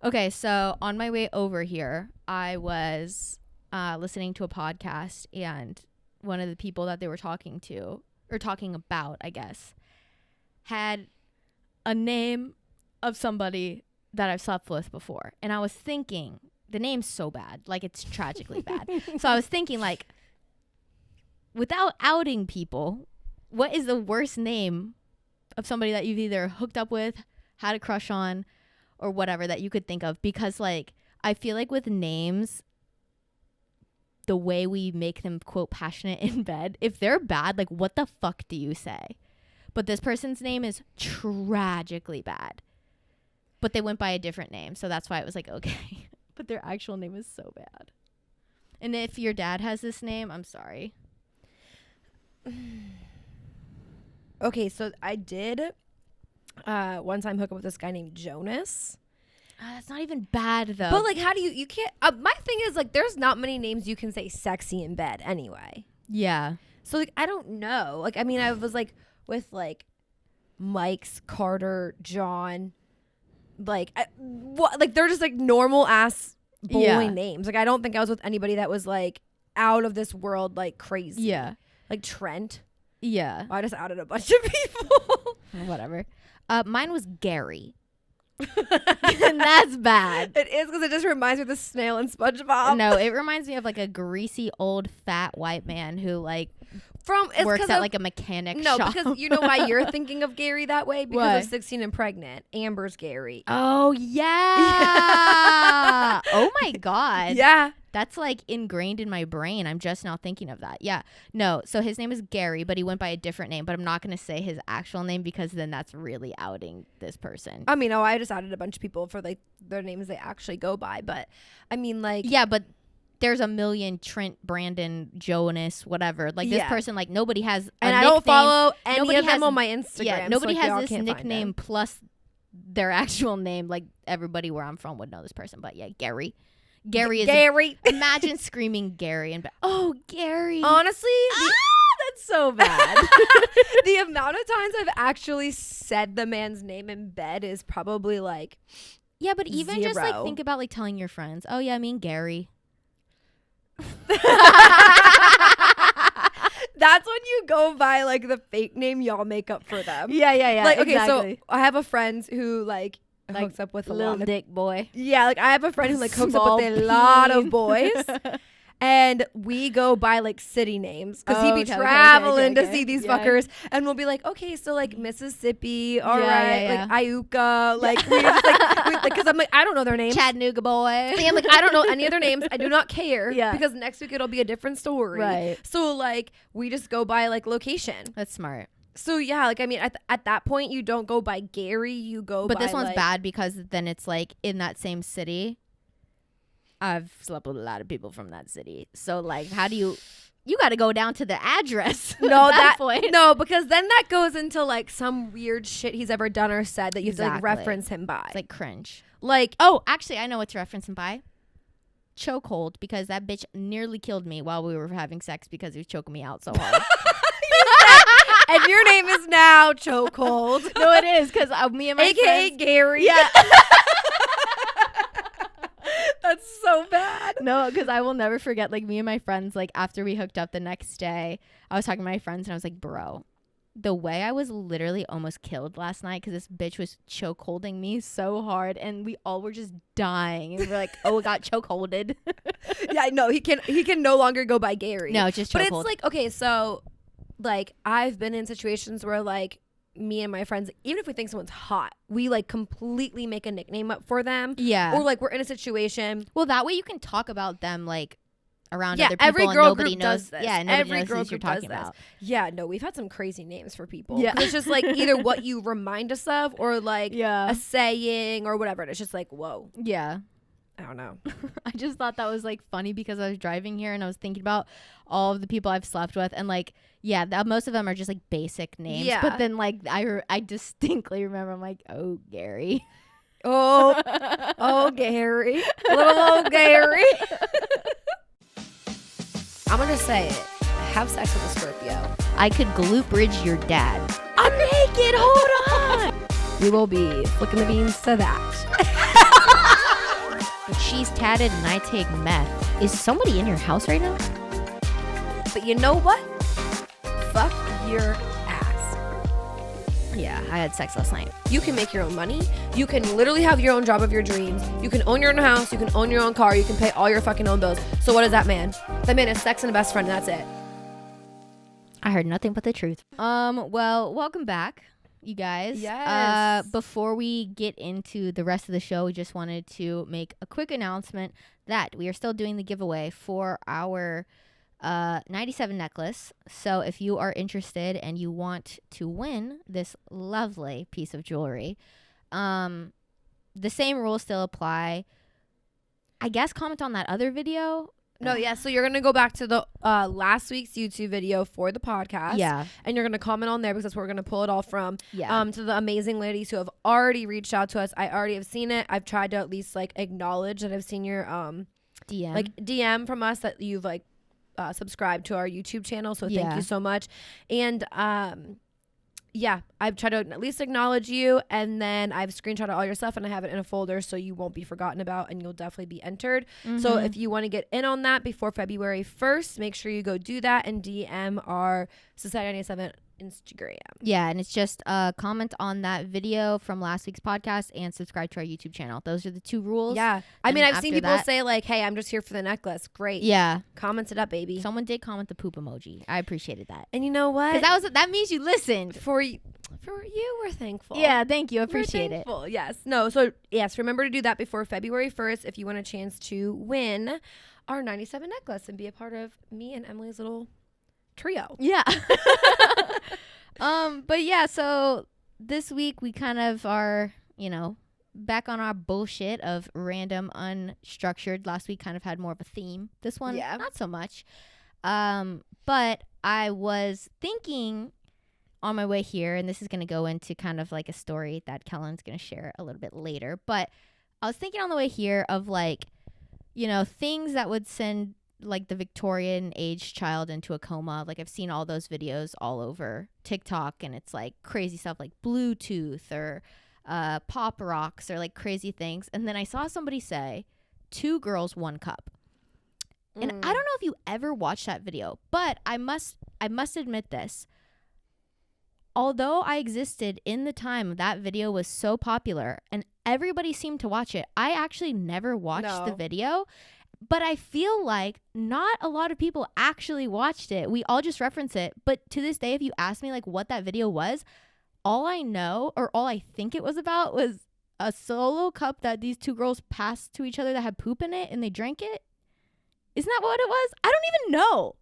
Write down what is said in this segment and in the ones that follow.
Okay, so on my way over here, I was listening to a podcast, and one of the people that they were talking about, I guess, had a name of somebody that I've slept with before. And I was thinking, the name's so bad, like it's tragically bad. So I was thinking, like, without outing people, what is the worst name of somebody that you've either hooked up with, had a crush on, or whatever that you could think of? Because, like, I feel like with names, the way we make them, quote, passionate in bed, if they're bad, like, what the fuck do you say? But this person's name is tragically bad. But they went by a different name, so that's why it was like, okay. But their actual name is so bad. And if your dad has this name, I'm sorry. Okay, so I did one time hook up with this guy named Jonas. That's not even bad, though. But, like, how do you can't, my thing is, like, there's not many names you can say sexy in bed anyway. Yeah. So, like, I don't know. Like, I mean, I was, like, with, like, Mike's, Carter, John, like, they're just, like, normal-ass boy names. Like, I don't think I was with anybody that was, like, out of this world, like, crazy. Yeah. Like, Trent. Yeah. I just outed a bunch of people. Whatever. Mine was Gary. And that's bad. It is, because it just reminds me of the snail in SpongeBob. No, it reminds me of, like, a greasy, old, fat white man who, like, works at, like, a mechanic shop. No, because you know why you're thinking of Gary that way? Because What? of 16 and Pregnant. Amber's Gary. Oh, yeah. Oh, my God. Yeah. That's, like, ingrained in my brain. I'm just now thinking of that. Yeah. No, so his name is Gary, but he went by a different name. But I'm not going to say his actual name because then that's really outing this person. I mean, I just outed a bunch of people for, like, their names they actually go by. But, I mean, like... Yeah, but there's a million Trent, Brandon, Jonas, whatever. Like, this person, like, nobody has a and nickname. I don't follow any of them on my Instagram. Yeah, nobody so, like, has this nickname plus their actual name. Like, everybody where I'm from would know this person. But, yeah, Gary. Gary is imagine screaming Gary and oh, Gary. Honestly, that's so bad. The amount of times I've actually said the man's name in bed is probably like yeah, but even 0. just like think about like telling your friends, oh yeah, I mean Gary. That's when you go by like the fake name y'all make up for them. Yeah. Like okay, exactly. So I have a friend who like hooks up with a little lot of dick boy. Yeah, like I have a friend who like hooks up with a lot of boys. And we go by like city names because he'd be traveling to see these fuckers, and we'll be like, okay, so like Mississippi, all right, like Iuka, like we just like because I'm like I don't know their names, Chattanooga boy. Yeah, I'm like I don't know any of their names. I do not care, Yeah, because next week it'll be a different story, right? So like we just go by like location. That's smart. So yeah, like I mean, at that point you don't go by Gary, you go. But by, this one's like, bad because then it's like in that same city. I've slept with a lot of people from that city. So like, how do you got to go down to the address? No, at that point. No, because then that goes into like some weird shit he's ever done or said that you have to like reference him by. It's like cringe. Like, oh, actually, I know what to reference him by. Chokehold, because that bitch nearly killed me while we were having sex because he was choking me out so hard. And your name is now Chokehold. No, it is because me and my AKA friends, Gary. Yeah. That's so bad. No, because I will never forget, like, me and my friends, like, after we hooked up the next day, I was talking to my friends, and I was like, bro, the way I was literally almost killed last night because this bitch was choke holding me so hard, and we all were just dying. And we were like, oh, we got choke holded. Yeah, no, he can no longer go by Gary. No, it's just choke But hold. it's like, okay, so, like, I've been in situations where, like, me and my friends, even if we think someone's hot, we like completely make a nickname up for them. Yeah. Or like we're in a situation. Well, that way you can talk about them like around yeah, other people every and girl nobody group knows. Does this. Yeah, nobody every knows girl who group you're does talking this. about. Yeah, no, we've had some crazy names for people. Yeah. It's just like either what you remind us of or like Yeah. a saying or whatever. And it's just like, whoa. Yeah. I don't know. I just thought that was like funny because I was driving here and I was thinking about all of the people I've slept with, and like, yeah, most of them are just like basic names. Yeah. But then like I distinctly remember I'm like, oh, Gary. Oh, Gary. Little old Gary. I'm gonna say it. Have sex with a Scorpio. I could glute bridge your dad. I'm naked. Hold on. We will be flicking the beans to that. tatted and I take meth. Is somebody in your house right now? But you know what? Fuck your ass. Yeah, I had sex last night. You can make your own money. You can literally have your own job of your dreams. You can own your own house. You can own your own car. You can pay all your fucking own bills. So what is that man? That man is sex and a best friend, and that's it. I heard nothing but the truth. Well, welcome back, you guys. Yes. Before we get into the rest of the show, we just wanted to make a quick announcement that we are still doing the giveaway for our 97 necklace. So if you are interested and you want to win this lovely piece of jewelry, the same rules still apply. I guess comment on that other video. No, yeah. So you're gonna go back to the last week's YouTube video for the podcast. Yeah. And you're gonna comment on there because that's where we're gonna pull it all from. Yeah. To the amazing ladies who have already reached out to us. I already have seen it. I've tried to at least like acknowledge that I've seen your DM. like DM from us that you've like subscribed to our YouTube channel. So thank you so much. And yeah, I've tried to at least acknowledge you, and then I've screenshotted all your stuff and I have it in a folder so you won't be forgotten about and you'll definitely be entered. So if you want to get in on that before February 1st, make sure you go do that and DM our Society 97 Instagram. Yeah, and it's just comment on that video from last week's podcast and subscribe to our YouTube channel. Those are the two rules. Yeah. I mean, I've seen people that, say like, hey, I'm just here for the necklace. Great. Yeah. Comment it up, baby. Someone did comment the poop emoji. I appreciated that. And you know what? Because that means you listened. For you, we're thankful. Yeah, thank you. I appreciate it. Yes. No, so yes, remember to do that before February 1st if you want a chance to win our 97 necklace and be a part of me and Emily's little trio. Yeah. But yeah, so this week we kind of are, back on our bullshit of random unstructured. Last week kind of had more of a theme. This one, not so much. But I was thinking on my way here, and this is going to go into kind of like a story that Kellen's going to share a little bit later. But I was thinking on the way here of like, things that would send like the Victorian age child into a coma. Like I've seen all those videos all over TikTok, and it's like crazy stuff like Bluetooth or pop rocks or like crazy things. And then I saw somebody say 2 girls, 1 cup. And I don't know if you ever watched that video, but I must admit this. Although I existed in the time that video was so popular and everybody seemed to watch it, I actually never watched the video. But I feel like not a lot of people actually watched it. We all just reference it. But to this day, if you ask me like what that video was, all I know or all I think it was about was a solo cup that these 2 girls passed to each other that had poop in it and they drank it. Isn't that what it was? I don't even know.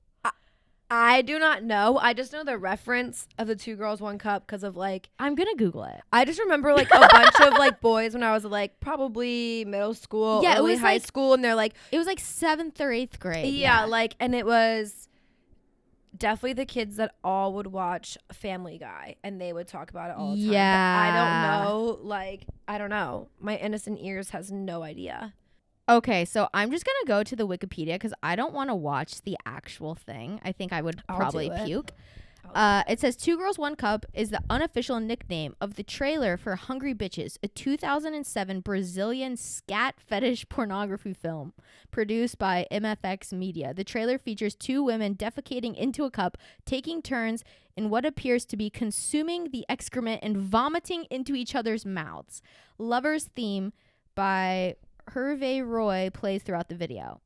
I do not know. I just know the reference of the 2 girls, 1 cup because of like... I'm going to Google it. I just remember like a bunch of like boys when I was like probably middle school, early high school. And they're like... It was like 7th or 8th grade. Yeah, like, and it was definitely the kids that all would watch Family Guy and they would talk about it all the time. Yeah. But I don't know. Like, I don't know. My innocent ears has no idea. Okay, so I'm just going to go to the Wikipedia because I don't want to watch the actual thing. I think I would probably puke. It says 2 Girls, 1 Cup is the unofficial nickname of the trailer for Hungry Bitches, a 2007 Brazilian scat fetish pornography film produced by MFX Media. The trailer features 2 women defecating into a cup, taking turns in what appears to be consuming the excrement and vomiting into each other's mouths. Lover's Theme by Hervé Roy plays throughout the video.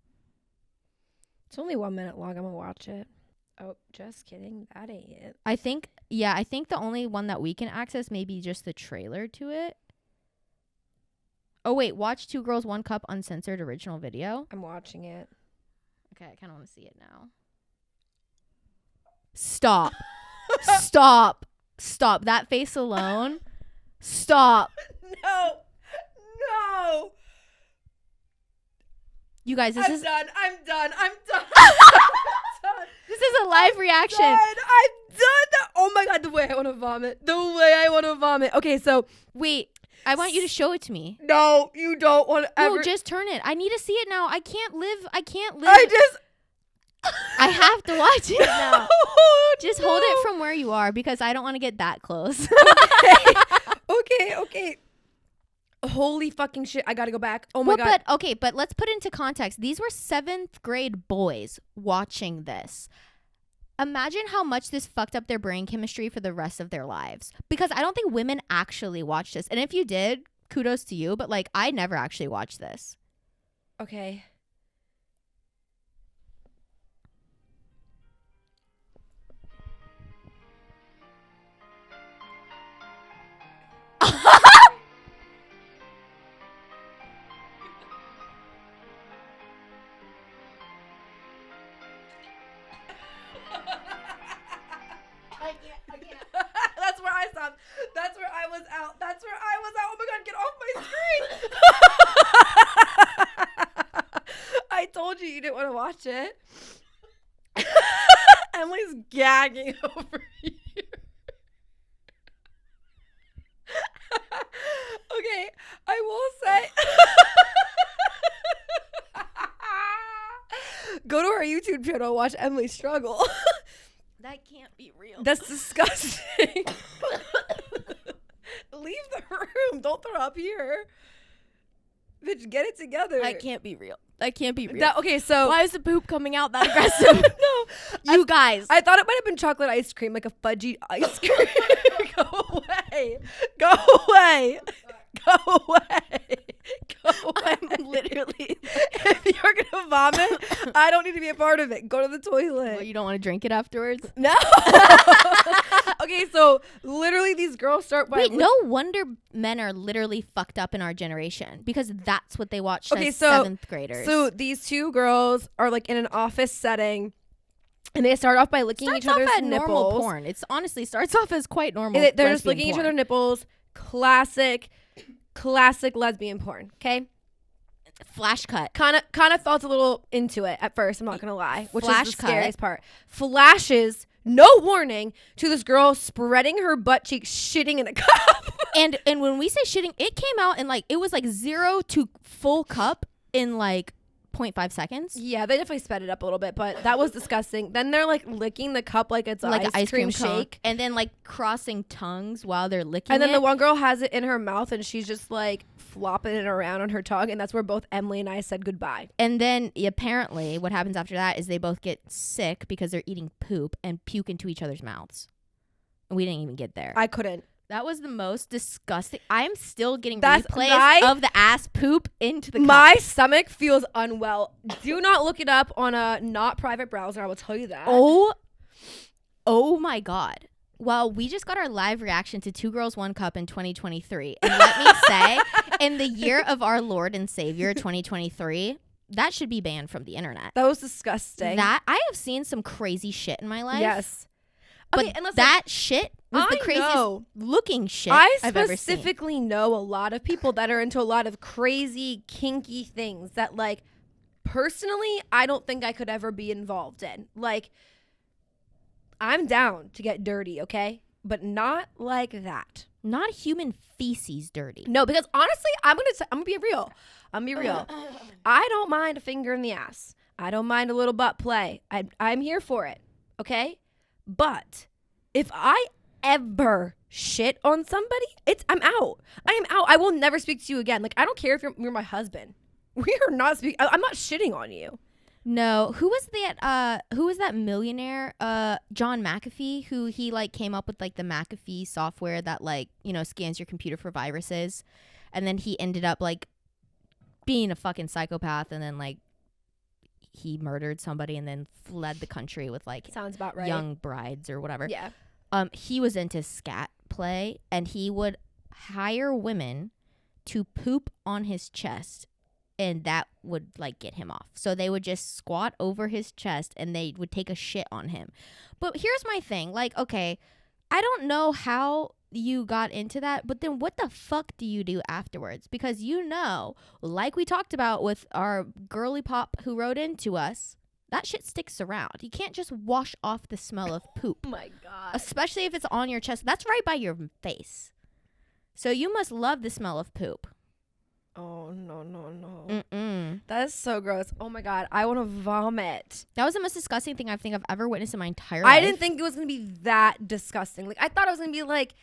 It's only 1 minute long. I'm gonna watch it. Oh, just kidding. That ain't it. I think the only one that we can access may be just the trailer to it. Oh wait, watch 2 Girls, 1 Cup uncensored original video. I'm watching it. Okay, I kind of want to see it now. Stop. Stop. That face alone. Stop. No. You guys, I'm done. This is a live reaction. I'm done. Oh my God, the way I want to vomit. Okay, so wait, I want you to show it to me. No, you don't want to ever. No, just turn it. I need to see it now. I can't live. I have to watch it now. Just hold it from where you are because I don't want to get that close. Okay. Holy fucking shit. I gotta go back. Oh my God. But let's put into context. These were 7th grade boys watching this. Imagine how much this fucked up their brain chemistry for the rest of their lives. Because I don't think women actually watch this. And if you did, kudos to you. But like, I never actually watched this. Okay. That's where I stopped. That's where I was out. Oh my God, get off my screen. I told you didn't want to watch it. Emily's gagging over here. Okay, I will say. Go to our YouTube channel and watch Emily struggle. That can't be real. That's disgusting. Leave the room. Don't throw up here. Bitch, get it together. That can't be real. Okay, so why is the poop coming out that aggressive? No. You guys. I thought it might have been chocolate ice cream, like a fudgy ice cream. Go away. Go away. Go away. Go away. I'm literally. If you're going to vomit, I don't need to be a part of it. Go to the toilet. Well, you don't want to drink it afterwards? No. Okay, so literally these girls start by... Wait, no wonder men are literally fucked up in our generation. Because that's what they watched as 7th graders. So these two girls are like in an office setting. And they start off by licking each other's nipples. Normal porn. It's honestly starts off as quite normal. They're just licking each other's nipples. Classic lesbian porn. Okay. Flash cut. Kind of felt a little into it at first. I'm not gonna lie, which is the scariest part. Flashes, no warning, to this girl spreading her butt cheeks, shitting in a cup. and when we say shitting, it came out in like it was like 0 to full cup in like 0.5 seconds. Yeah, they definitely sped it up a little bit, but that was disgusting. Then they're like licking the cup like it's like an ice cream shake, and then like crossing tongues while they're licking. And then the one girl has it in her mouth, and she's just like flopping it around on her tongue, and that's where both Emily and I said goodbye. And then apparently, what happens after that is they both get sick because they're eating poop and puke into each other's mouths. And we didn't even get there. I couldn't. That was the most disgusting. I'm still getting replays of the ass poop into the cup. My stomach feels unwell. Do not look it up on a not private browser. I will tell you that. Oh my God. Well, we just got our live reaction to 2 Girls, 1 Cup in 2023. And let me say, in the year of our Lord and Savior, 2023, that should be banned from the internet. That was disgusting. I have seen some crazy shit in my life. Yes. But okay, and that shit was the craziest looking shit I've ever seen. I specifically know a lot of people that are into a lot of crazy, kinky things that, like, personally, I don't think I could ever be involved in. Like, I'm down to get dirty, okay? But not like that. Not human feces dirty. No, because honestly, I'm gonna be real. I don't mind a finger in the ass. I don't mind a little butt play. I'm here for it, okay? But if I ever shit on somebody, I'm out. I am out. I will never speak to you again. Like, I don't care if you're my husband. We are not speaking. I'm not shitting on you. No. Who was that millionaire? John McAfee, who he like came up with like the McAfee software that like, you know, scans your computer for viruses. And then he ended up like being a fucking psychopath, and then like he murdered somebody and then fled the country with like sounds about right. young brides or whatever. Yeah. He was into scat play, and he would hire women to poop on his chest, and that would like get him off. So they would just squat over his chest and they would take a shit on him. But here's my thing. Like, okay, I don't know how you got into that, but then what the fuck do you do afterwards? Because, you know, like we talked about with our girly pop who wrote into us, that shit sticks around. You can't just wash off the smell of poop. Oh my God. Especially if it's on your chest. That's right by your face. So you must love the smell of poop. Oh, no. Mm-mm. That is so gross. Oh my God. I want to vomit. That was the most disgusting thing I think I've ever witnessed in my entire life. I didn't think it was going to be that disgusting. Like, I thought it was going to be like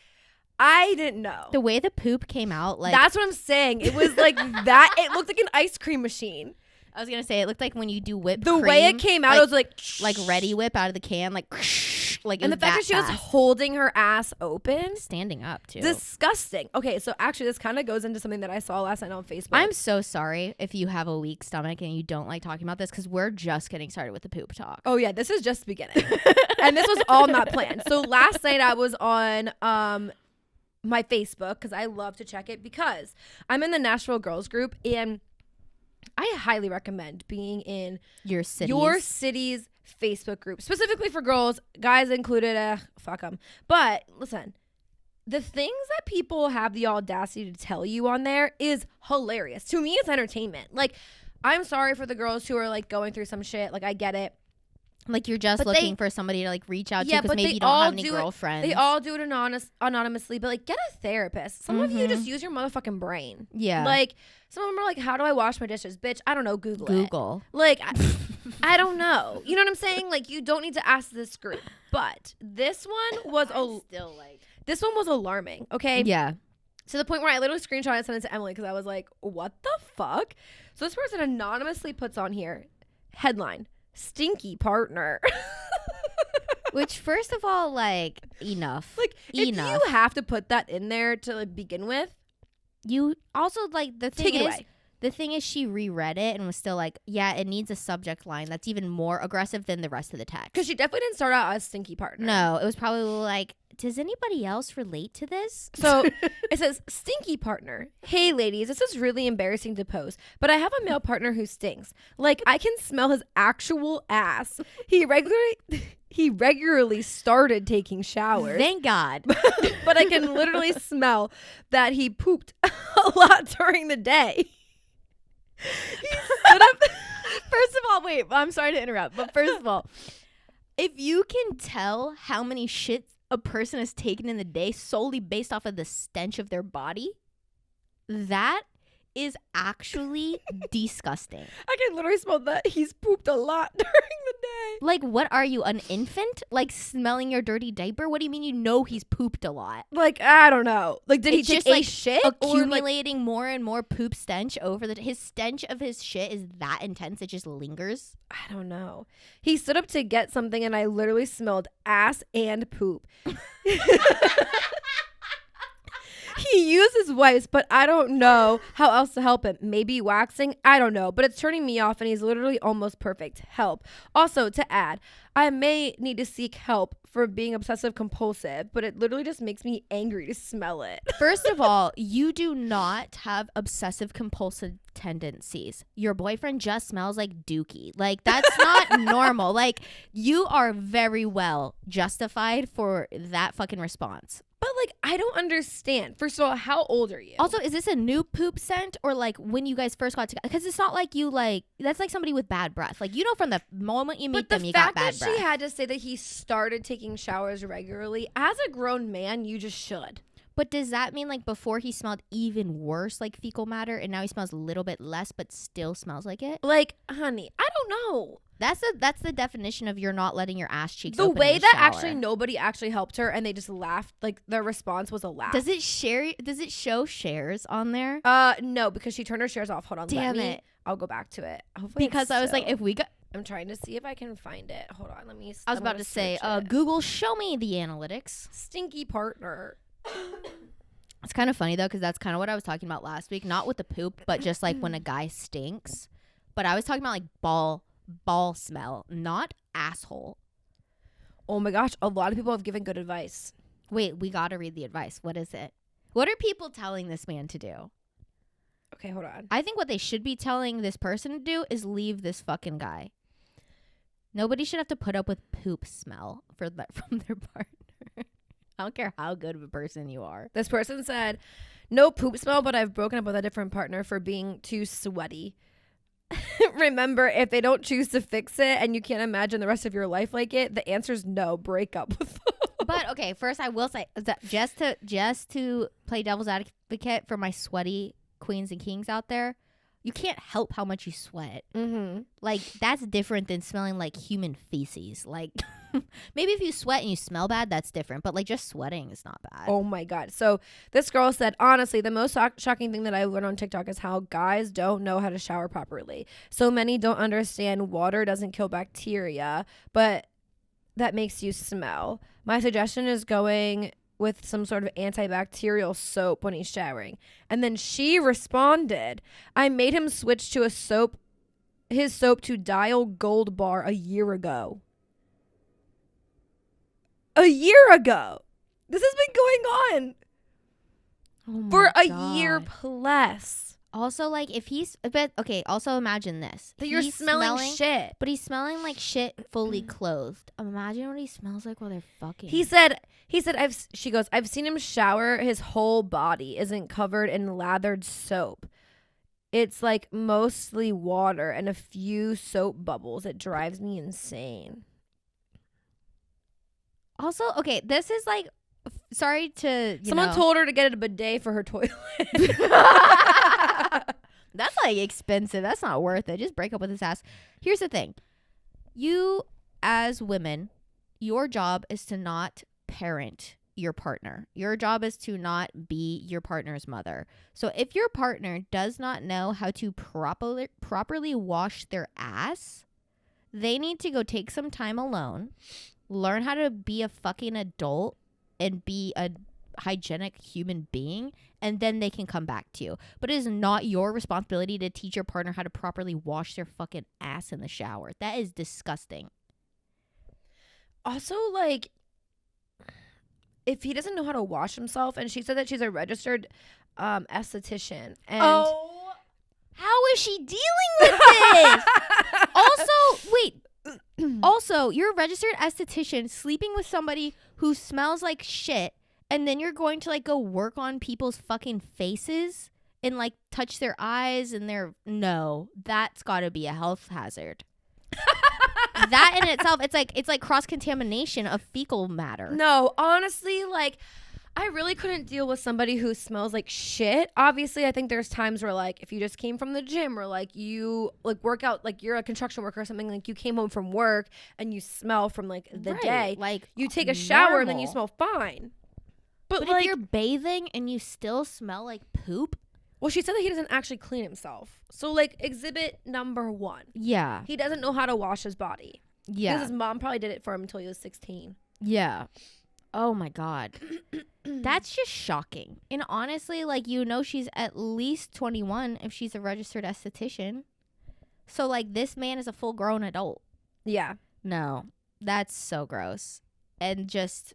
I didn't know. The way the poop came out, like... That's what I'm saying. It was like that. It looked like an ice cream machine. I was going to say, it looked like when you do whipped cream. The way it came out, it was like Ready Whip out of the can, like... and the fact that she was holding her ass open. Standing up, too. Disgusting. Okay, so actually this kind of goes into something that I saw last night on Facebook. I'm so sorry if you have a weak stomach and you don't like talking about this, because we're just getting started with the poop talk. Oh, yeah, this is just the beginning. And this was all not planned. So last night I was on... my Facebook, because I love to check it, because I'm in the Nashville Girls group, and I highly recommend being in your city's Facebook group, specifically for girls. Guys included, fuck them. But listen, the things that people have the audacity to tell you on there is hilarious. To me, it's entertainment. Like, I'm sorry for the girls who are like going through some shit. Like, I get it. Like, you're just looking for somebody to, like, reach out to because maybe you don't have any girlfriends. They all do it anonymously, but, like, get a therapist. Some of you just use your motherfucking brain. Yeah. Like, some of them are like, how do I wash my dishes? Bitch, I don't know. Google it. Like, I don't know. You know what I'm saying? Like, you don't need to ask this group. But this one was this one was alarming, okay? Yeah. To the point where I literally screenshot and sent it to Emily because I was like, what the fuck? So this person anonymously puts on here, headline, Stinky partner. Which, first of all, like, enough. Like, if you have to put that in there to like begin with, you also, like, the thing take it away. The thing is, she reread it and was still like, yeah, it needs a subject line that's even more aggressive than the rest of the text. Because she definitely didn't start out as Stinky partner. No, it was probably like, does anybody else relate to this? So it says, Stinky partner. Hey, ladies, this is really embarrassing to post, but I have a male partner who stinks. Like, I can smell his actual ass. He regularly started taking showers. Thank God. But I can literally smell that he pooped a lot during the day. He stood up. First of all, wait, I'm sorry to interrupt, but first of all, if you can tell how many shits a person has taken in the day solely based off of the stench of their body, that is actually disgusting. I can literally smell that he's pooped a lot during the day. Like, what are you, an infant? Like, smelling your dirty diaper? What do you mean you know he's pooped a lot? Like, I don't know. Like, did it's he just take like shit? Accumulating more and more poop stench over his stench of his shit is that intense it just lingers? I don't know. He stood up to get something and I literally smelled ass and poop. He uses wipes, but I don't know how else to help him. Maybe waxing? I don't know. But it's turning me off and he's literally almost perfect. Help. Also, to add, I may need to seek help for being obsessive compulsive, but it literally just makes me angry to smell it. First of all, you do not have obsessive compulsive tendencies. Your boyfriend just smells like dookie. Like, that's not normal. Like, you are very well justified for that fucking response. But, like, I don't understand. First of all, how old are you? Also, is this a new poop scent or, like, when you guys first got together? Because it's not like you, like, that's like somebody with bad breath. Like, you know from the moment you meet them, you got bad breath. But the fact that she had to say that he started taking showers regularly, as a grown man, you just should. But does that mean, like, before he smelled even worse, like, fecal matter, and now he smells a little bit less but still smells like it? Like, honey, I don't know. That's the definition of you're not letting your ass cheeks the open way in the that shower. Actually nobody actually helped her and they just laughed. Like, their response was a laugh. Does it show shares on there? No, because she turned her shares off. Hold on. Damn it. I'll go back to it. Hopefully because I was like, if we got, I'm trying to see if I can find it. Hold on, let me. I was about to say, Google, show me the analytics. Stinky partner. It's kind of funny though, because that's kind of what I was talking about last week. Not with the poop, but just like when a guy stinks. But I was talking about like ball smell, not asshole. Oh my gosh, a lot of people have given good advice. Wait, we gotta read the advice. What is it? What are people telling this man to do? Okay, hold on. I think what they should be telling this person to do is leave this fucking guy. Nobody should have to put up with poop smell from their partner. I don't care how good of a person you are. This person said, no poop smell, but I've broken up with a different partner for being too sweaty. Remember, if they don't choose to fix it and you can't imagine the rest of your life like it, the answer is no, break up with them. But okay, first I will say that just to play devil's advocate for my sweaty queens and kings out there, You can't help how much you sweat. Mm-hmm. Like, that's different than smelling like human feces. Like, maybe if you sweat and you smell bad, that's different. But, like, just sweating is not bad. Oh, my God. So this girl said, honestly, the most shocking thing that I learned on TikTok is how guys don't know how to shower properly. So many don't understand water doesn't kill bacteria, but that makes you smell. My suggestion is going with some sort of antibacterial soap when he's showering. And then she responded, I made him switch to his soap to Dial Gold Bar a year ago. A year ago. This has been going on for a year plus. Also, like, if he's, but okay, also imagine this. That you're smelling shit. But he's smelling like shit fully clothed. Imagine what he smells like while they're fucking. She goes, I've seen him shower. His whole body isn't covered in lathered soap. It's like mostly water and a few soap bubbles. It drives me insane. Also, okay, this is like, sorry to, Someone told her to get a bidet for her toilet. That's like expensive. That's not worth it. Just break up with his ass. Here's the thing. You, as women, your job is to not parent your partner. Your job is to not be your partner's mother. So if your partner does not know how to properly wash their ass, they need to go take some time alone, learn how to be a fucking adult and be a hygienic human being, and then they can come back to you. But it is not your responsibility to teach your partner how to properly wash their fucking ass in the shower. That is disgusting. Also, like, if he doesn't know how to wash himself, and she said that she's a registered esthetician, and how is she dealing with this? Also, wait. Also, you're a registered esthetician sleeping with somebody who smells like shit, and then you're going to, like, go work on people's fucking faces and, like, touch their eyes and no, that's gotta be a health hazard. That in itself, it's like cross-contamination of fecal matter. No, honestly, like, I really couldn't deal with somebody who smells like shit. Obviously, I think there's times where, like, if you just came from the gym or, like, you, like, work out, like, you're a construction worker or something, like, you came home from work and you smell from, like, the day. Like, you take a shower and then you smell fine. But like, if you're bathing and you still smell like poop. Well, she said that he doesn't actually clean himself. So, like, exhibit number 1. Yeah. He doesn't know how to wash his body. Yeah. Because his mom probably did it for him until he was 16. Yeah. Oh, my God. That's just shocking. And honestly, like, she's at least 21 if she's a registered esthetician. So, like, this man is a full-grown adult. Yeah. No. That's so gross. And just...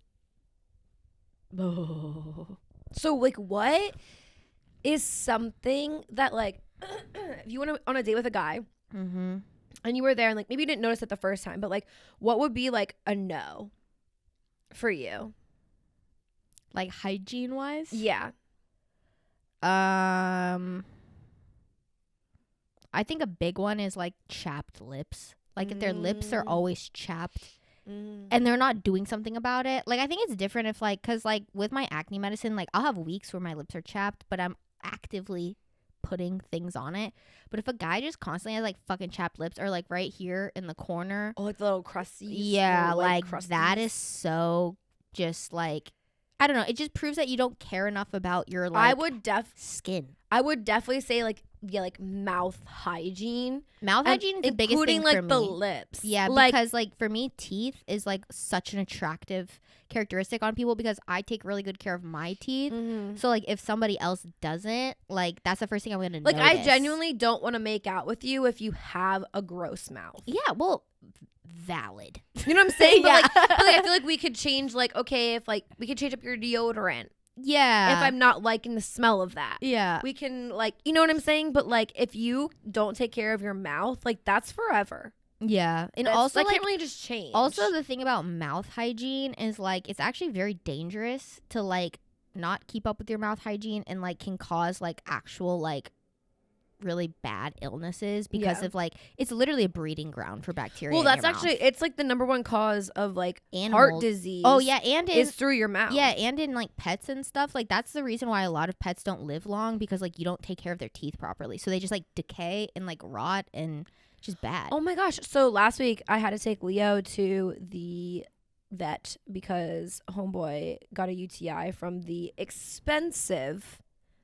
Oh. So, like, what is something that, like, if you went on a date with a guy and you were there and, like, maybe you didn't notice it the first time, but, like, what would be, like, a no for you? Like, hygiene-wise? Yeah. I think a big one is, like, chapped lips. Like, if their lips are always chapped and they're not doing something about it. Like, I think it's different if, like, because, like, with my acne medicine, like, I'll have weeks where my lips are chapped, but I'm actively putting things on it. But if a guy just constantly has, like, fucking chapped lips or, like, right here in the corner. Oh, like the little crusties. Yeah, like, that is so just, like, I don't know. It just proves that you don't care enough about your, like, skin. I would definitely say, like, yeah, like, mouth hygiene. Mouth hygiene is the biggest thing for me. Including, like, the lips. Yeah, like, because, like, for me, teeth is, like, such an attractive characteristic on people because I take really good care of my teeth. So, like, if somebody else doesn't, like, that's the first thing I'm going to notice. Like, I genuinely don't want to make out with you if you have a gross mouth. Yeah, well, valid. You know what I'm saying? Yeah. But, like, I feel like we could change, like, okay, if, like, we could change up your deodorant. Yeah. If I'm not liking the smell of that. Yeah. We can, like, you know what I'm saying? But, like, if you don't take care of your mouth, like, that's forever. Yeah. And also, I like, can't really just change. Also, the thing about mouth hygiene is, like, it's actually very dangerous to, like, not keep up with your mouth hygiene and, like, can cause, like, actual, like, really bad illnesses because of like it's literally a breeding ground for bacteria. Well, that's actually it's like the number one cause of like heart disease. Oh yeah, and is through your mouth. Yeah, and in like pets and stuff. Like that's the reason why a lot of pets don't live long, because like you don't take care of their teeth properly, so they just like decay and like rot and just bad. Oh my gosh! So last week I had to take Leo to the vet because homeboy got a UTI from the expensive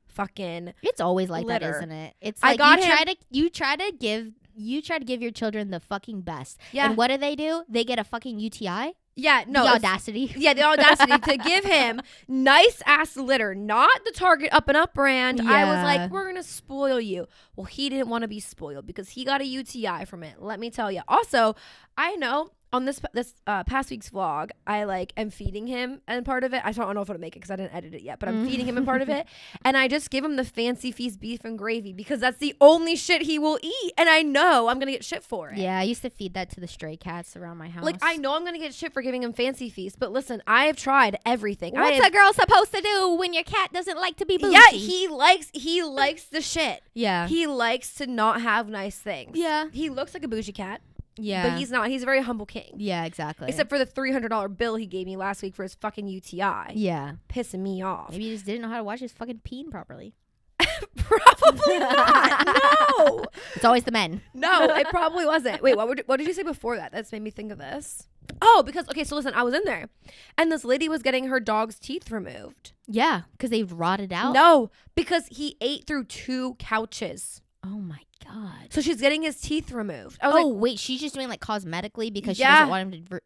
fucking it's always like litter. That, isn't it? It's like you try to give your children the fucking best. Yeah. And what do? They get a fucking UTI? Yeah, no. The audacity. Yeah, the audacity to give him nice ass litter, not the Target Up and Up brand. Yeah. I was like, we're going to spoil you. Well, he didn't want to be spoiled because he got a UTI from it. Let me tell you. Also, I know on this past week's vlog, I like am feeding him and part of it. I don't know if I'll make it because I didn't edit it yet, but I'm feeding him and part of it. And I just give him the Fancy Feast beef and gravy because that's the only shit he will eat. And I know I'm going to get shit for it. Yeah, I used to feed that to the stray cats around my house. Like, I know I'm going to get shit for giving him Fancy Feast, but listen, I have tried everything. What's a girl supposed to do when your cat doesn't like to be bougie? Yeah, he likes the shit. Yeah. He likes to not have nice things. Yeah. He looks like a bougie cat. Yeah. But he's not. He's a very humble king. Yeah, exactly. Except for the $300 bill he gave me last week for his fucking UTI. Yeah. Pissing me off. Maybe he just didn't know how to wash his fucking peen properly. Probably not. No. It's always the men. No, it probably wasn't. Wait, what did you say before that? That's made me think of this. Oh, because, okay, so listen, I was in there. And this lady was getting her dog's teeth removed. Yeah, because they've rotted out. No, because he ate through 2 couches. Oh, my God. So she's getting his teeth removed. I was like, wait, she's just doing like cosmetically because she doesn't want him to.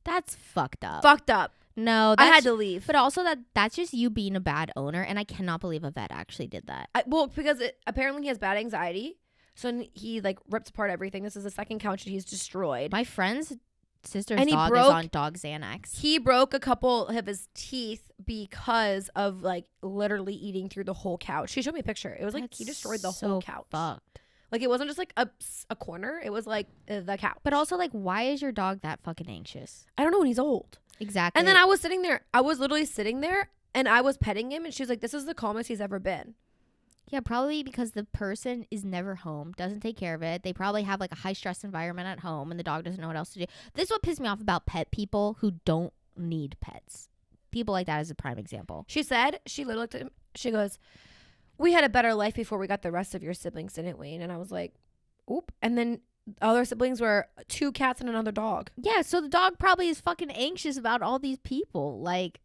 That's fucked up. Fucked up. No, I had to leave. But also that's just you being a bad owner, and I cannot believe a vet actually did that. Because apparently he has bad anxiety, so he like rips apart everything. This is the second couch that he's destroyed. My friend's sister's dog is on dog Xanax. He broke a couple of his teeth because of like literally eating through the whole couch. She showed me a picture. It was like he destroyed the whole couch. Fucked. Like it wasn't just like a corner. It was like the couch. But also like, why is your dog that fucking anxious? I don't know, when he's old. Exactly. And then I was sitting there. I was literally sitting there and I was petting him and she was like, this is the calmest he's ever been. Yeah, probably because the person is never home, doesn't take care of it. They probably have like a high stress environment at home and the dog doesn't know what else to do. This is what pissed me off about pet people who don't need pets. People like that is a prime example. She said, she literally looked at him. She goes, we had a better life before we got the rest of your siblings, didn't we? And I was like, oop. And then other siblings were 2 cats and another dog. Yeah, so the dog probably is fucking anxious about all these people. Like,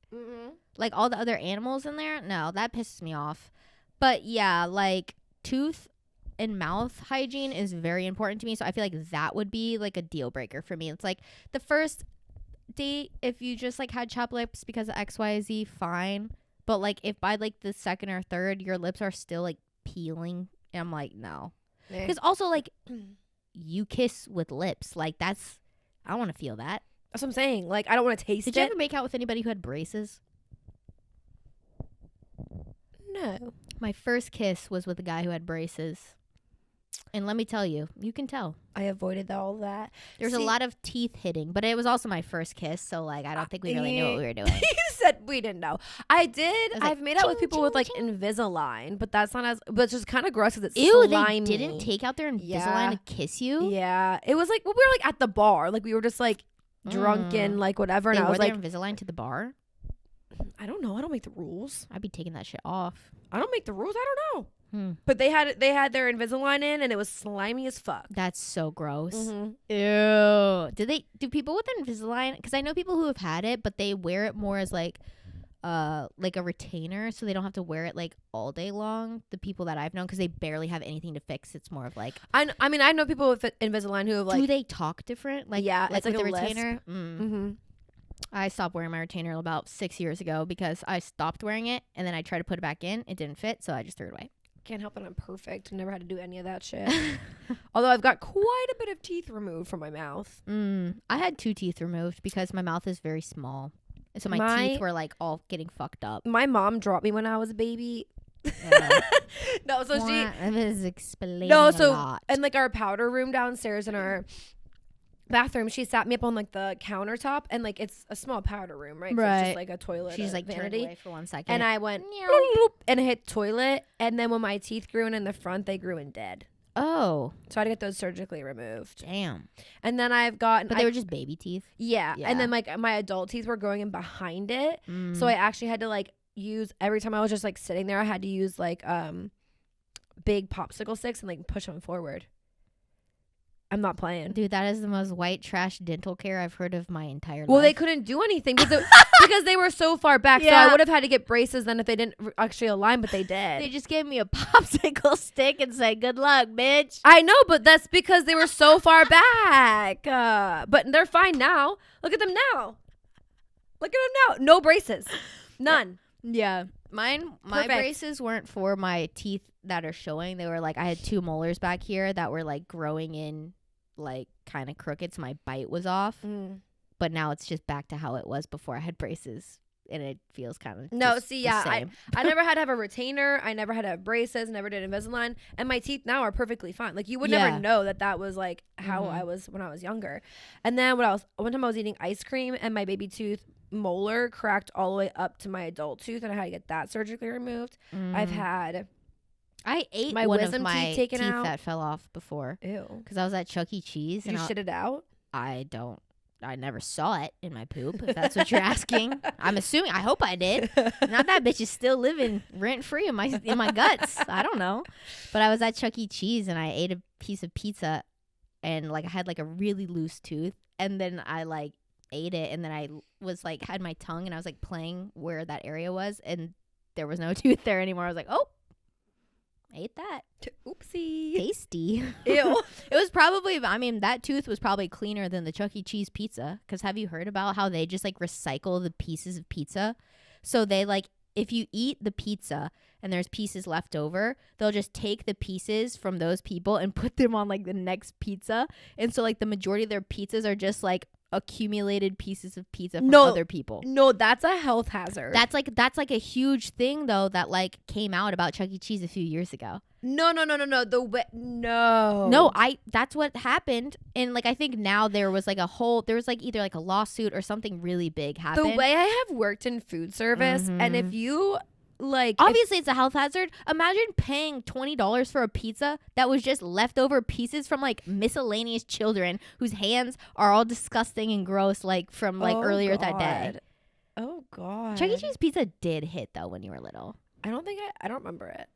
like all the other animals in there. No, that pisses me off. But yeah, like tooth and mouth hygiene is very important to me. So I feel like that would be like a deal breaker for me. It's like the first date, if you just like had chapped lips because of XYZ, fine. But like if by like the second or third your lips are still like peeling, I'm like, no. Because also like you kiss with lips. Like I don't want to feel that. That's what I'm saying. Like I don't want to taste it. Did you ever make out with anybody who had braces? No. My first kiss was with a guy who had braces. And let me tell you, you can tell. I avoided all that. There's a lot of teeth hitting, but it was also my first kiss, so like I don't think we really knew what we were doing. You said we didn't know. I've made out with people with like Invisalign, but that's not but it's just kind of gross because it's slimy. They didn't take out their Invisalign to kiss you? Yeah. It was like, we were like at the bar. Like we were just like drunken, like whatever. And I was like, Invisalign to the bar? I don't know. I don't make the rules. I'd be taking that shit off. I don't make the rules. I don't know. But they had their Invisalign in and it was slimy as fuck. That's so gross. Ew. Do people with Invisalign, because I know people who have had it, but they wear it more as like a retainer, so they don't have to wear it like all day long. The people that I've known, because they barely have anything to fix. It's more of like I mean I know people with Invisalign who have like, do they talk different? Like, yeah, like with the lisp. retainer. I stopped wearing my retainer about 6 years ago because I stopped wearing it and then I tried to put it back in. It didn't fit, so I just threw it away. Can't help it. I'm perfect. Never had to do any of that shit. Although I've got quite a bit of teeth removed from my mouth. I had 2 teeth removed because my mouth is very small. So my teeth were like all getting fucked up. My mom dropped me when I was a baby. No, so she is explaining a lot. And like our powder room downstairs in our bathroom, she sat me up on like the countertop, and like it's a small powder room, right? So it's just like a toilet. She's like vanity. turned away for 1 second, and I went and hit toilet, and then when my teeth grew in the front, they grew in dead. Oh, so I had to get those surgically removed. Damn. And then I've gotten, but they were just baby teeth. Yeah, and then like my adult teeth were growing in behind it, so I actually had to like use every time I was just like sitting there, I had to use like big popsicle sticks and like push them forward. I'm not playing. Dude, that is the most white trash dental care I've heard of my entire life. Well, they couldn't do anything because they were so far back. Yeah. So I would have had to get braces then if they didn't actually align, but they did. They just gave me a popsicle stick and said, good luck, bitch. I know, but that's because they were so far back. But they're fine now. Look at them now. Look at them now. No braces. None. Yeah. My braces weren't for my teeth that are showing. They were like, I had 2 molars back here that were like growing in like kind of crooked, so my bite was off. But now it's just back to how it was before I had braces, and it feels kind of I never had to have a retainer. I never had to have braces. Never did Invisalign, and my teeth now are perfectly fine. Like you would never know that was like how I was when I was younger. And then one time I was eating ice cream, and my baby tooth molar cracked all the way up to my adult tooth, and I had to get that surgically removed. I ate my wisdom of my teeth that fell off before. Ew. Because I was at Chuck E. Cheese. Did you shit it out? I never saw it in my poop, if that's what you're asking. I'm assuming. I hope I did. Not that bitch is still living rent free in my guts. I don't know. But I was at Chuck E. Cheese and I ate a piece of pizza, and like I had like a really loose tooth, and then I like ate it, and then I was like had my tongue and I was like playing where that area was, and there was no tooth there anymore. I was like, oh, ate that. Oopsie. Tasty. Ew. It was probably, I mean, that tooth was probably cleaner than the Chuck E. Cheese pizza. Because have you heard about how they just like recycle the pieces of pizza? So they like, if you eat the pizza and there's pieces left over, they'll just take the pieces from those people and put them on like the next pizza. And so like the majority of their pizzas are just like accumulated pieces of pizza from other people. No, that's a health hazard. That's like a huge thing though that like came out about Chuck E. Cheese a few years ago. No. That's what happened. And like I think now there was like either like a lawsuit or something really big happened. The way I have worked in food service, and if you like, obviously it's a health hazard. Imagine paying $20 for a pizza that was just leftover pieces from like miscellaneous children whose hands are all disgusting and gross, like from like earlier that day. Oh God. Chuck E. Cheese pizza did hit though when you were little. I don't remember it.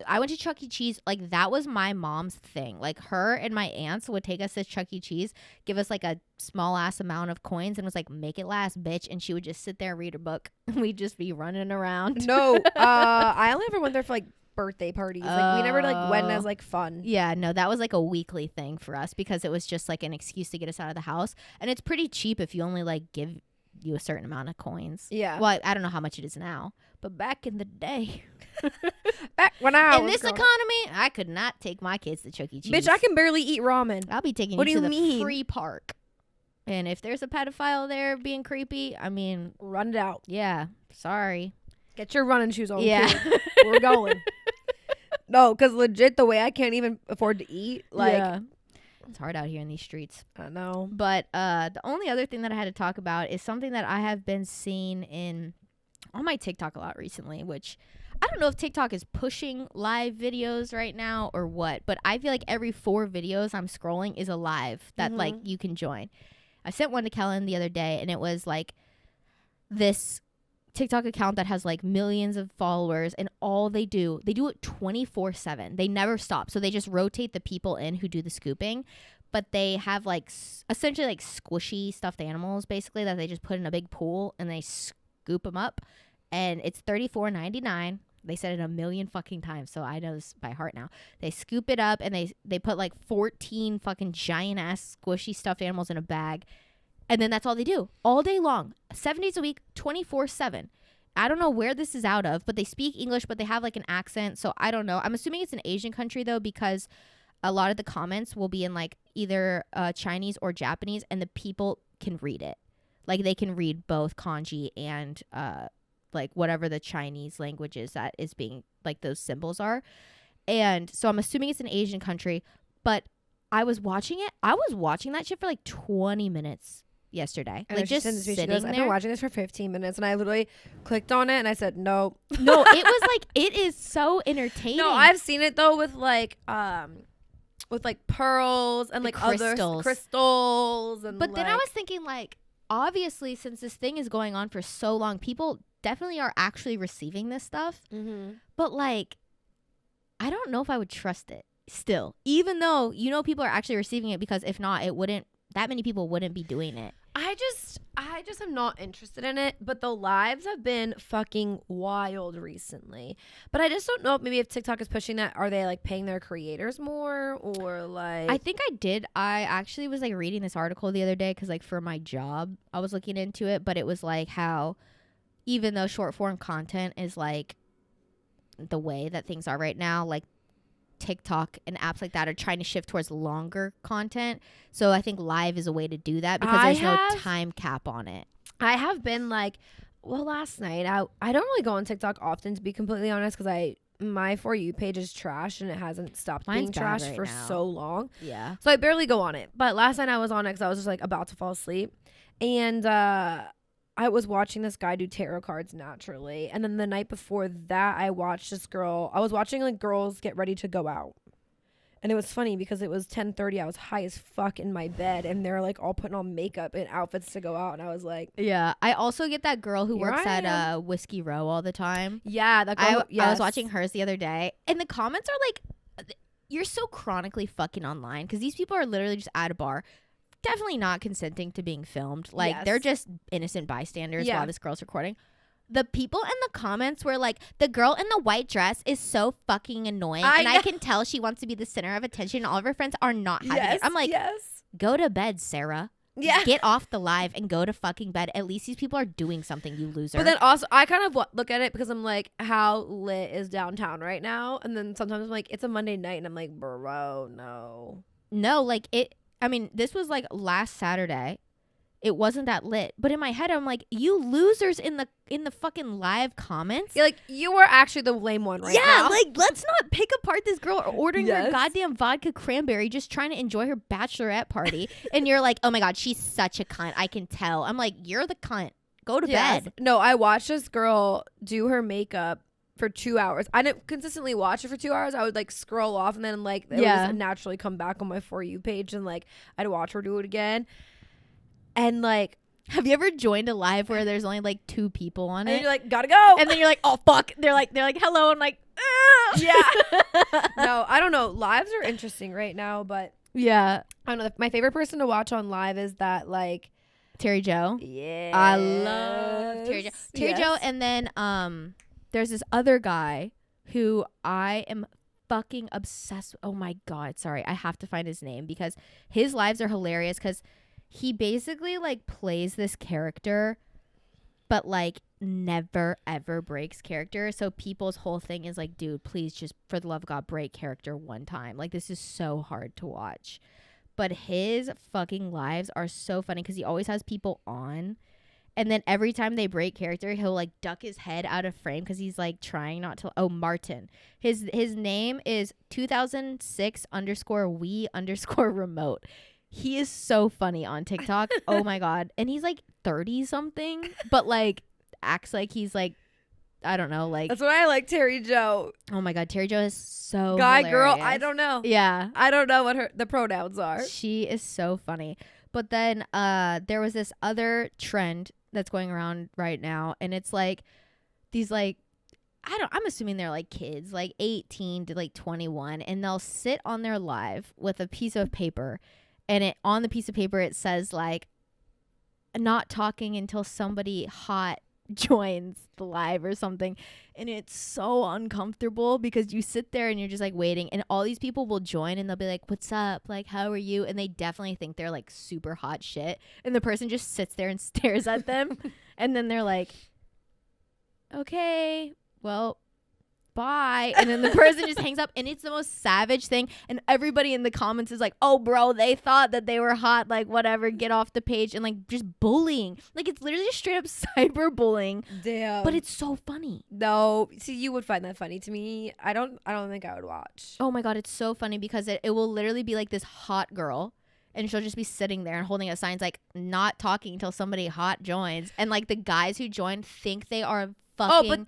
I went to Chuck E. Cheese. Like that was my mom's thing. Like her and my aunts would take us to Chuck E. Cheese, give us like a small ass amount of coins, and was like, "Make it last, bitch." And she would just sit there and read her book. We'd just be running around. No, I only ever went there for like birthday parties. Like we never like went as like fun. Yeah, no, that was like a weekly thing for us because it was just like an excuse to get us out of the house, and it's pretty cheap if you only like give you a certain amount of coins. Yeah. Well, I don't know how much it is now, but back in the day, back when I in this economy, I could not take my kids to Chuck E. Cheese. Bitch, I can barely eat ramen. I'll be taking you to the free park. And if there's a pedophile there being creepy, I mean, run it out. Yeah. Sorry. Get your running shoes on. Yeah. We're going. No, because legit, the way I can't even afford to eat, like. Yeah. It's hard out here in these streets. I know. But the only other thing that I had to talk about is something that I have been seeing on my TikTok a lot recently, which I don't know if TikTok is pushing live videos right now or what, but I feel like every 4 videos I'm scrolling is a live that like you can join. I sent one to Kellen the other day, and it was like this TikTok account that has like millions of followers, and all they do it 24/7. They never stop. So they just rotate the people in who do the scooping, but they have like essentially like squishy stuffed animals basically that they just put in a big pool and they scoop them up, and it's $34.99. They said it a million fucking times, so I know this by heart now. They scoop it up and they put like 14 fucking giant ass squishy stuffed animals in a bag. And then that's all they do all day long, 7 days a week, 24/7. I don't know where this is out of, but they speak English, but they have like an accent. So I don't know. I'm assuming it's an Asian country though, because a lot of the comments will be in like either Chinese or Japanese, and the people can read it. Like they can read both kanji and like whatever the Chinese language is that is being like those symbols are. And so I'm assuming it's an Asian country, but I was watching it. I was watching that shit for like 20 minutes yesterday. Like just sitting there. I've been watching this for 15 minutes and I literally clicked on it and I said no. No, it was like, it is so entertaining. No, I've seen it though with like pearls and like other crystals and but then I was thinking like, obviously since this thing is going on for so long, people definitely are actually receiving this stuff. But like, I don't know if I would trust it still, even though people are actually receiving it, because if not, that many people wouldn't be doing it. I just am not interested in it. But the lives have been fucking wild recently. But I just don't know maybe if TikTok is pushing that. Are they like paying their creators more or like? I think I did. I actually was like reading this article the other day because like for my job I was looking into it, but it was like how even though short form content is like the way that things are right now, like TikTok and apps like that are trying to shift towards longer content. So I think live is a way to do that because there's no time cap on it. I have been like, well, last night I don't really go on TikTok often, to be completely honest, because my For You page is trash and it hasn't stopped being trash right for now. So long. Yeah. So I barely go on it. But last night I was on it because I was just like about to fall asleep, and I was watching this guy do tarot cards naturally. And then the night before that, I watched this girl. I was watching like girls get ready to go out. And it was funny because it was 10:30. I was high as fuck in my bed. And they're like all putting on makeup and outfits to go out. And I was like. Yeah. I also get that girl who works at Whiskey Row all the time. Yeah. That girl. I was watching hers the other day. And the comments are like, you're so chronically fucking online. Because these people are literally just at a bar. Definitely not consenting to being filmed. Like they're just innocent bystanders while this girl's recording. The people in the comments were like, the girl in the white dress is so fucking annoying, and I can tell she wants to be the center of attention, and all of her friends are not having it. I'm like, go to bed, Sarah. Get off the live and go to fucking bed. At least these people are doing something, you loser. But then also I kind of look at it because I'm like, how lit is downtown right now? And then sometimes I'm like, it's a Monday night and I'm like, bro, no, like it. I mean, this was like last Saturday. It wasn't that lit. But in my head, I'm like, you losers in the fucking live comments. You're like, you were actually the lame one right now. Yeah, like, let's not pick apart this girl ordering her goddamn vodka cranberry just trying to enjoy her bachelorette party. And you're like, oh my God, she's such a cunt. I can tell. I'm like, you're the cunt. Go to bed. No, I watched this girl do her makeup for 2 hours. I didn't consistently watch it for 2 hours. I would like scroll off and then like it would just naturally come back on my For You page, and like I'd watch her do it again. And like, have you ever joined a live where there's only like 2 people on it? And you're like, gotta go. And then you're like, oh fuck. They're like hello, and like, yeah. No, I don't know. Lives are interesting right now, but yeah, I don't know. My favorite person to watch on live is that like Terry Joe. Yeah, I love Terry Joe. Terry Joe, and then there's this other guy who I am fucking obsessed with. Oh my God. Sorry. I have to find his name because his lives are hilarious because he basically like plays this character, but like never ever breaks character. So people's whole thing is like, dude, please just for the love of God, break character one time. Like this is so hard to watch. But his fucking lives are so funny because he always has people on. And then every time they break character, he'll like duck his head out of frame because he's like trying not to. Oh, Martin. His name is 2006_we_remote. He is so funny on TikTok. Oh my God. And he's like 30 something, but like acts like he's like, I don't know. Like that's what I like Terry Joe. Oh my God. Terry Joe is so guy, hilarious. girl. I don't know. Yeah. I don't know what the pronouns are. She is so funny. But then there was this other trend that's going around right now, and it's like these like I'm assuming they're like kids like 18 to like 21, and they'll sit on their live with a piece of paper, and on the piece of paper it says like not talking until somebody hot joins the live or something. And it's so uncomfortable because you sit there and you're just like waiting, and all these people will join and they'll be like, what's up, like how are you, and they definitely think they're like super hot shit, and the person just sits there and stares at them and then they're like, okay, well, bye. And then the person just hangs up, and it's the most savage thing. And everybody in the comments is like, oh, bro, they thought that they were hot. Like, whatever, get off the page. And like just bullying. Like, it's literally just straight up cyberbullying. Damn. But it's so funny. No, see, you would find that funny. To me, I don't think I would watch. Oh my God, it's so funny because it will literally be like this hot girl. And she'll just be sitting there and holding a sign like not talking until somebody hot joins. And like the guys who join think they are fucking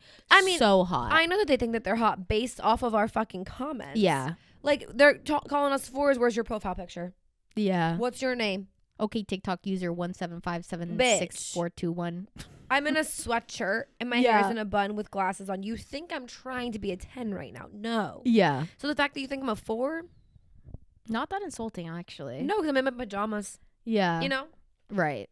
so hot. I know that they think that they're hot based off of our fucking comments. Yeah. Like they're calling us fours. Where's your profile picture? Yeah. What's your name? Okay, TikTok user 175766421. I'm in a sweatshirt and my hair is in a bun with glasses on. You think I'm trying to be a 10 right now? No. Yeah. So the fact that you think I'm a 4? Not that insulting, actually. No, because I'm in my pajamas. Yeah. You know? Right.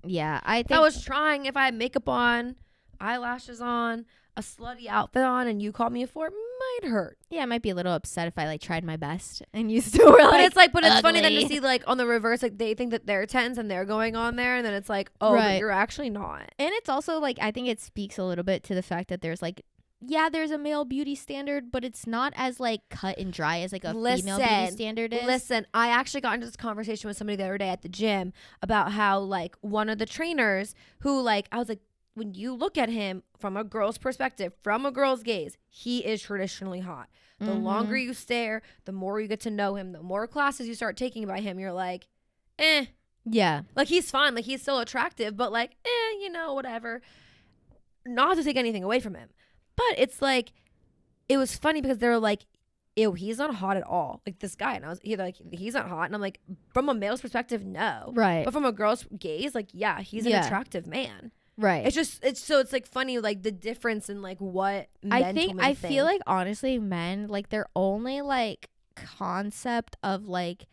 Yeah. I think if I was trying, if I had makeup on, eyelashes on, a slutty outfit on, and you called me a 4, it might hurt. Yeah, I might be a little upset if I like tried my best and you still were like, but it's funny then to see like on the reverse, like they think that they're 10s and they're going on there, and then it's like, oh, but you're actually not. And it's also like, I think it speaks a little bit to the fact that there's like, yeah, there's a male beauty standard, but it's not as like cut and dry as like a female beauty standard is. Listen, I actually got into this conversation with somebody the other day at the gym about how like one of the trainers who like, I was like, when you look at him from a girl's perspective, from a girl's gaze, he is traditionally hot. The longer you stare, the more you get to know him, the more classes you start taking by him, you're like, eh. Yeah. Like he's fine. Like he's still attractive, but like, you know, whatever. Not to take anything away from him. But it's like, it was funny because they were like, ew, he's not hot at all. Like this guy. And I was like, he's not hot. And I'm like, from a male's perspective, no. Right. But from a girl's gaze, like, yeah, he's an attractive man. Right. It's like funny, like the difference in like what men think. I feel like honestly, men, like their only like concept of like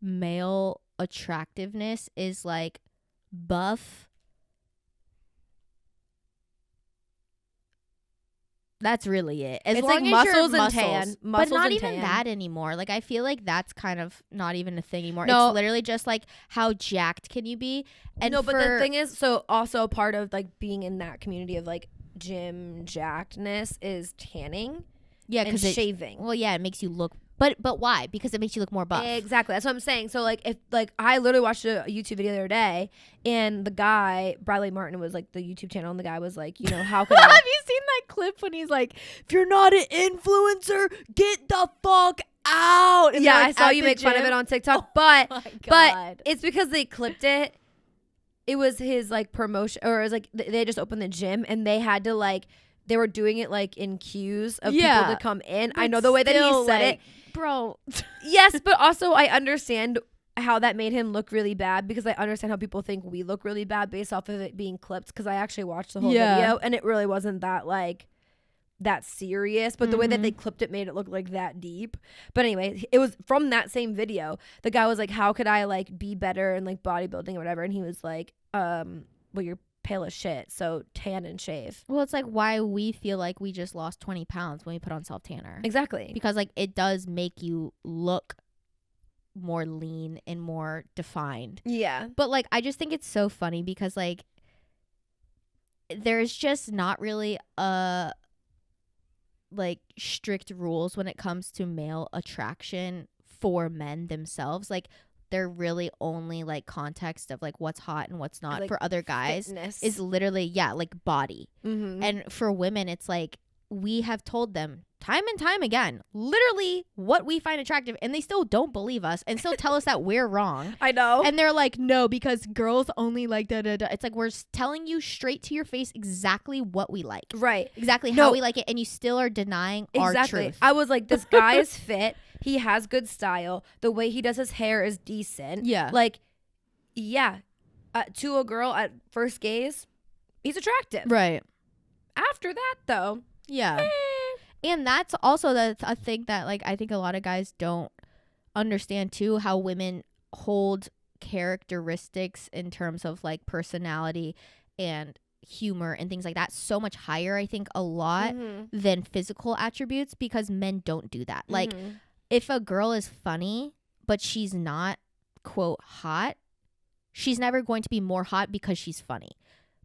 male attractiveness is like buff. That's really it. As it's long like as muscles you're and tan, but not and even tan. that anymore. Like I feel like that's kind of not even a thing anymore. No. It's literally just like how jacked can you be? And no, but the thing is, so also part of like being in that community of like gym jackedness is tanning. Yeah, because shaving. Well, yeah, it makes you look. But why? Because it makes you look more buff. Exactly. That's what I'm saying. So like if like I literally watched a YouTube video the other day, and the guy Bradley Martin was like the YouTube channel, and the guy was like, you know, how could I? Have you seen that clip when he's like, if you're not an influencer, get the fuck out? And yeah, like, I saw you make fun of it on TikTok, but it's because they clipped it. It was his like promotion, or it was like they just opened the gym and they had to like. They were doing it like in queues of people to come in. I know the way that he said it. Bro. Yes, but also I understand how that made him look really bad, because I understand how people think we look really bad based off of it being clipped, because I actually watched the whole video and it really wasn't that like that serious, but the way that they clipped it made it look like that deep. But anyway, it was from that same video. The guy was like, how could I like be better in like bodybuilding or whatever? And he was like, well, you're pale as shit, so tan and shave. Well, it's like why we feel like we just lost 20 pounds when we put on self tanner. Exactly. Because like it does make you look more lean and more defined. Yeah. But like I just think it's so funny because like there's just not really like strict rules when it comes to male attraction for men themselves. Like they're really only like context of like what's hot and what's not. Like for other guys fitness. Is literally like body. And for women it's like we have told them time and time again literally what we find attractive, and they still don't believe us and still tell us that we're wrong. I know. And they're like, no, because girls only like da da da. It's like we're telling you straight to your face exactly what we like, right? Exactly how we like it, and you still are denying our truth. I was like, this guy is fit. He has good style. The way he does his hair is decent. Yeah. Like, yeah. To a girl at first gaze, he's attractive. Right. After that, though. Yeah. And that's also a thing that, like, I think a lot of guys don't understand, too, how women hold characteristics in terms of, like, personality and humor and things like that so much higher, I think, a lot than physical attributes, because men don't do that. Like, if a girl is funny, but she's not, quote, hot, she's never going to be more hot because she's funny.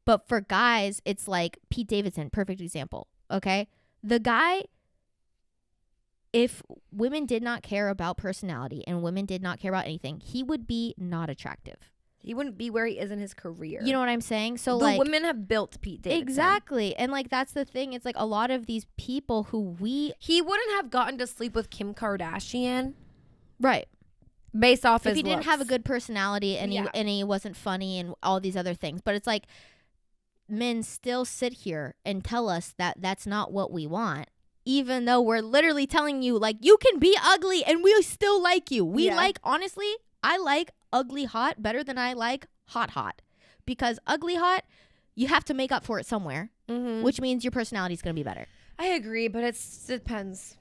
But for guys, it's like Pete Davidson, perfect example, okay? the guy, if women did not care about personality and women did not care about anything, he would be not attractive. He wouldn't be where he is in his career. You know what I'm saying? So the women have built Pete Davidson. Exactly. And like that's the thing. It's like a lot of these people who he wouldn't have gotten to sleep with Kim Kardashian. Right. Based off his if he looks. didn't have a good personality and he wasn't funny and all these other things. But it's like men still sit here and tell us that that's not what we want. Even though we're literally telling you like you can be ugly and we still like you. We like, honestly, I like ugly hot better than I like hot because ugly hot you have to make up for it somewhere, which means your personality is going to be better. I agree, but it depends.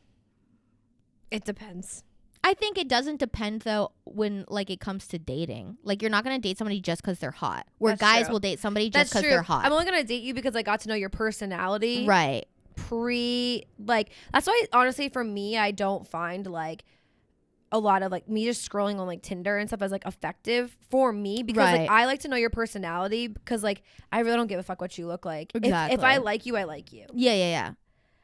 I think it doesn't depend though when like it comes to dating. Like you're not going to date somebody just because they're hot, where That's guys true. will date somebody just because they're hot. I'm only going to date you because I got to know your personality, right? Like that's why honestly for me I don't find like a lot of like me just scrolling on like Tinder and stuff as like effective for me because like I like to know your personality because like I really don't give a fuck what you look like. Exactly. If I like you, I like you. Yeah.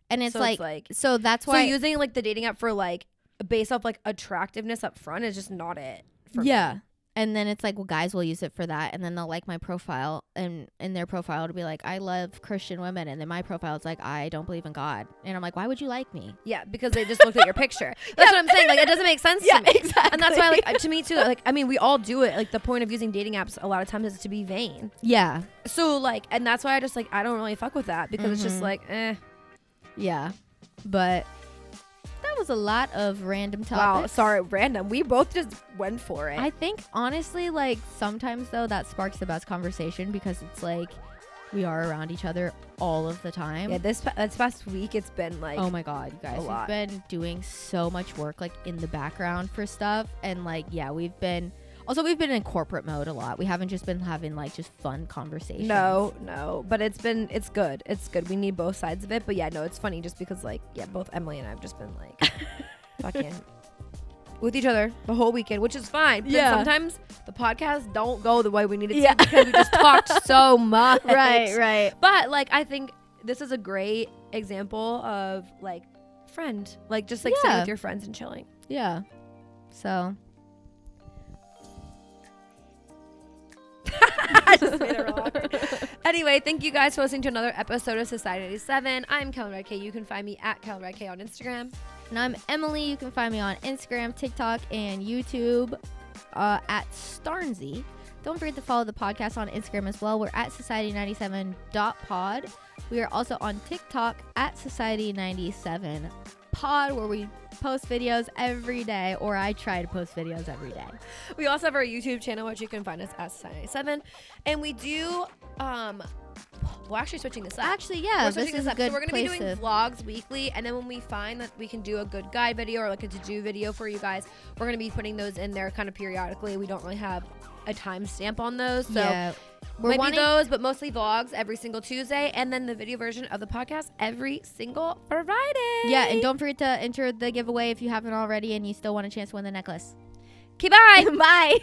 And it's so like so that's why using like the dating app for like based off like attractiveness up front is just not it for me. And then it's like, well, guys will use it for that. And then they'll like my profile. And in their profile, it'll be like, I love Christian women. And then my profile is like, I don't believe in God. And I'm like, why would you like me? Yeah, because they just looked at your picture. That's what I'm saying. Like, it doesn't make sense to me. Exactly. And that's why, like, to me, too, like, I mean, we all do it. Like, the point of using dating apps a lot of times is to be vain. Yeah. So, like, and that's why I just, like, I don't really fuck with that because it's just like, Yeah. But that was a lot of random topics. Wow, sorry, random. We both just went for it. I think honestly, like sometimes though that sparks the best conversation because it's like we are around each other all of the time. Yeah, this past week it's been like, oh my god, you guys, we've been doing so much work like in the background for stuff, and like we've been in corporate mode a lot. We haven't just been having like just fun conversations. No, but it's good. It's good. We need both sides of it. But it's funny just because like, both Emily and I have just been like fucking with each other the whole weekend, which is fine. But sometimes the podcasts don't go the way we need it to because we just talked so much. Right. But like, I think this is a great example of like friend, like just like sitting with your friends and chilling. Yeah. So. I just made it wrong. Anyway, thank you guys for listening to another episode of Society 97. I'm Kellen Red K. You can find me at Kellen Red K on Instagram. And I'm Emily. You can find me on Instagram, TikTok, and YouTube at Starnsy. Don't forget to follow the podcast on Instagram as well. We're at society97.pod. We are also on TikTok at society97pod, where we post videos every day, or I try to post videos every day. We also have our YouTube channel, which you can find us at Society97. And we do, we're actually switching this up. Actually, yeah, this is a good. So we're going to be doing vlogs weekly, and then when we find that we can do a good guide video or like a to-do video for you guys, we're going to be putting those in there kind of periodically. We don't really have a timestamp on those, so maybe those, but mostly vlogs every single Tuesday, and then the video version of the podcast every single Friday. Yeah, and don't forget to enter the giveaway if you haven't already and you still want a chance to win the necklace. Okay, bye. Bye.